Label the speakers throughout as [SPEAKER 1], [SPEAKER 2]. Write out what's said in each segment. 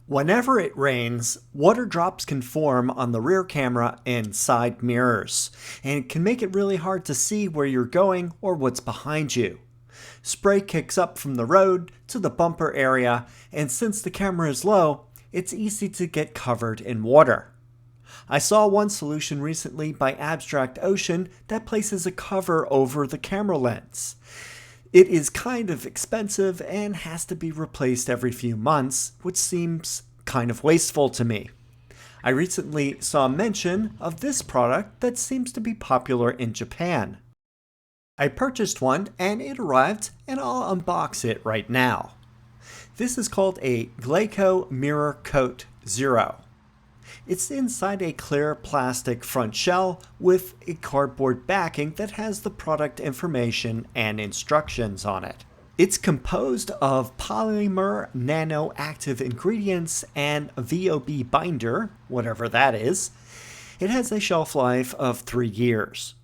[SPEAKER 1] Whenever it rains, water drops can form on the rear camera and side mirrors, and it can make it really hard to see where you're going or what's behind you. Spray kicks up from the road to the bumper area, and since the camera is low, it's easy to get covered in water. I saw one solution recently by Abstract Ocean that places a cover over the camera lens. It is kind of expensive and has to be replaced every few months, which seems kind of wasteful to me. I recently saw mention of this product that seems to be popular in Japan. I purchased one and it arrived, and I'll unbox it right now. This is called a Glaco Mirror Coat Zero. It's inside a clear plastic front shell with a cardboard backing that has the product information and instructions on it. It's composed of polymer nano-active ingredients and a VOB binder, whatever that is. It has a shelf life of 3 years.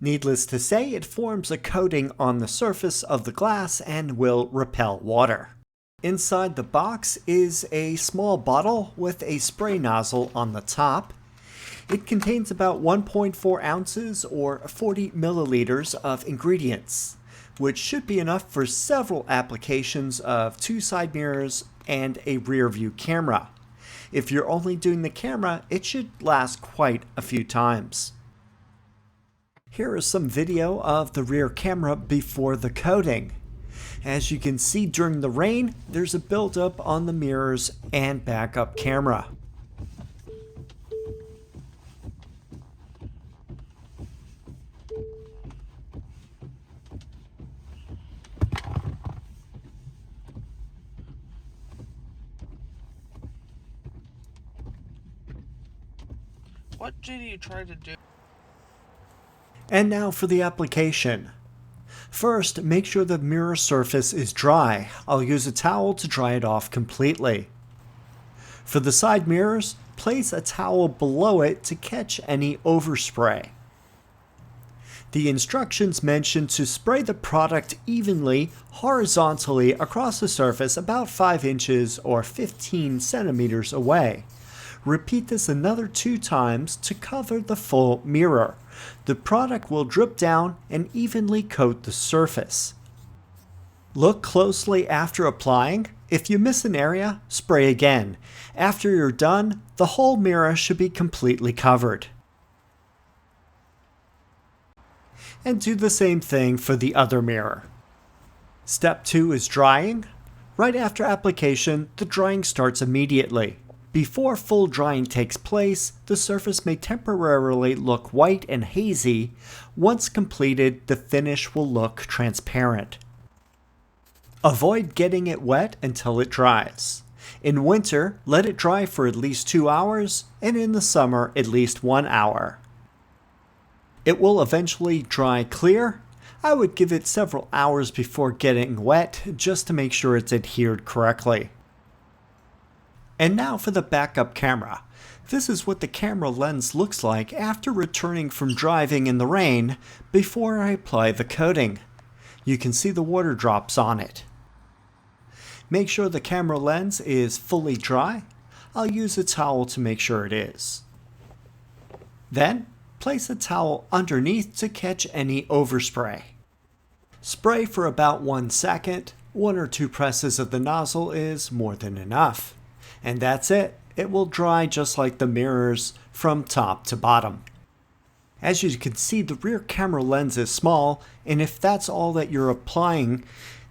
[SPEAKER 1] Needless to say, it forms a coating on the surface of the glass and will repel water. Inside the box is a small bottle with a spray nozzle on the top. It contains about 1.4 ounces or 40 milliliters of ingredients, which should be enough for several applications of 2 side mirrors and a rear view camera. If you're only doing the camera, it should last quite a few times. Here is some video of the rear camera before the coating. As you can see during the rain, there's a buildup on the mirrors and backup camera.
[SPEAKER 2] What did you try to do?
[SPEAKER 1] And now for the application. First, make sure the mirror surface is dry. I'll use a towel to dry it off completely. For the side mirrors, place a towel below it to catch any overspray. The instructions mention to spray the product evenly, horizontally across the surface about 5 inches or 15 centimeters away. Repeat this another 2 times to cover the full mirror. The product will drip down and evenly coat the surface. Look closely after applying. If you miss an area, spray again. After you're done, the whole mirror should be completely covered. And do the same thing for the other mirror. Step 2 is drying. Right after application, the drying starts immediately. Before full drying takes place, the surface may temporarily look white and hazy. Once completed, the finish will look transparent. Avoid getting it wet until it dries. In winter, let it dry for at least 2 hours, and in the summer, at least 1 hour. It will eventually dry clear. I would give it several hours before getting wet just to make sure it's adhered correctly. And now for the backup camera. This is what the camera lens looks like after returning from driving in the rain before I apply the coating. You can see the water drops on it. Make sure the camera lens is fully dry. I'll use a towel to make sure it is. Then, place a towel underneath to catch any overspray. Spray for about 1 second. 1 or 2 presses of the nozzle is more than enough. And that's it. It will dry just like the mirrors from top to bottom. As you can see, the rear camera lens is small, and if that's all that you're applying,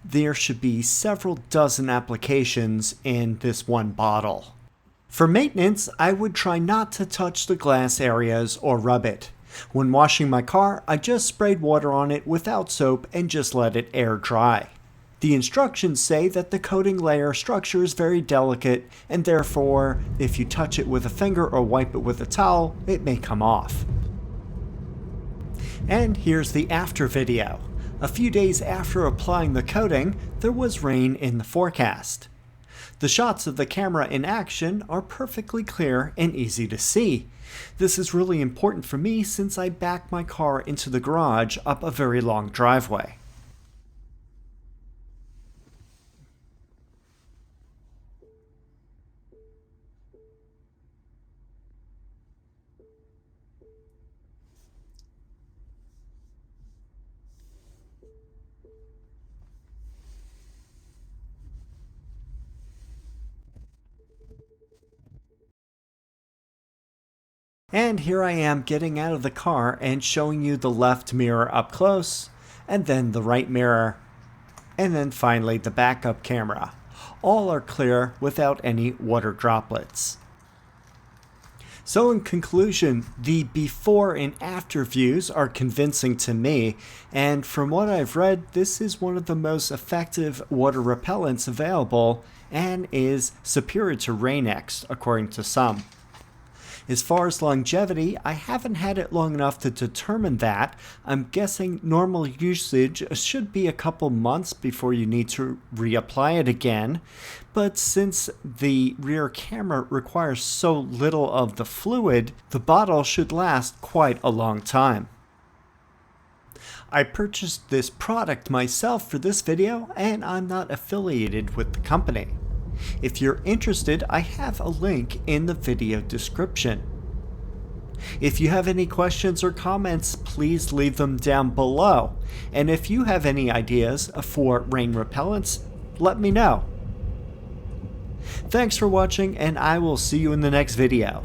[SPEAKER 1] there should be several dozen applications in this one bottle. For maintenance, I would try not to touch the glass areas or rub it. When washing my car, I just sprayed water on it without soap and just let it air dry. The instructions say that the coating layer structure is very delicate, and therefore, if you touch it with a finger or wipe it with a towel, it may come off. And here's the after video. A few days after applying the coating, there was rain in the forecast. The shots of the camera in action are perfectly clear and easy to see. This is really important for me since I back my car into the garage up a very long driveway. And here I am getting out of the car and showing you the left mirror up close, and then the right mirror, and then finally the backup camera. All are clear without any water droplets. So in conclusion, the before and after views are convincing to me, and from what I've read, this is one of the most effective water repellents available and is superior to Rain-X, according to some. As far as longevity, I haven't had it long enough to determine that. I'm guessing normal usage should be a couple months before you need to reapply it again. But since the rear camera requires so little of the fluid, the bottle should last quite a long time. I purchased this product myself for this video, and I'm not affiliated with the company. If you're interested, I have a link in the video description. If you have any questions or comments, please leave them down below. And if you have any ideas for rain repellents, let me know. Thanks for watching, and I will see you in the next video.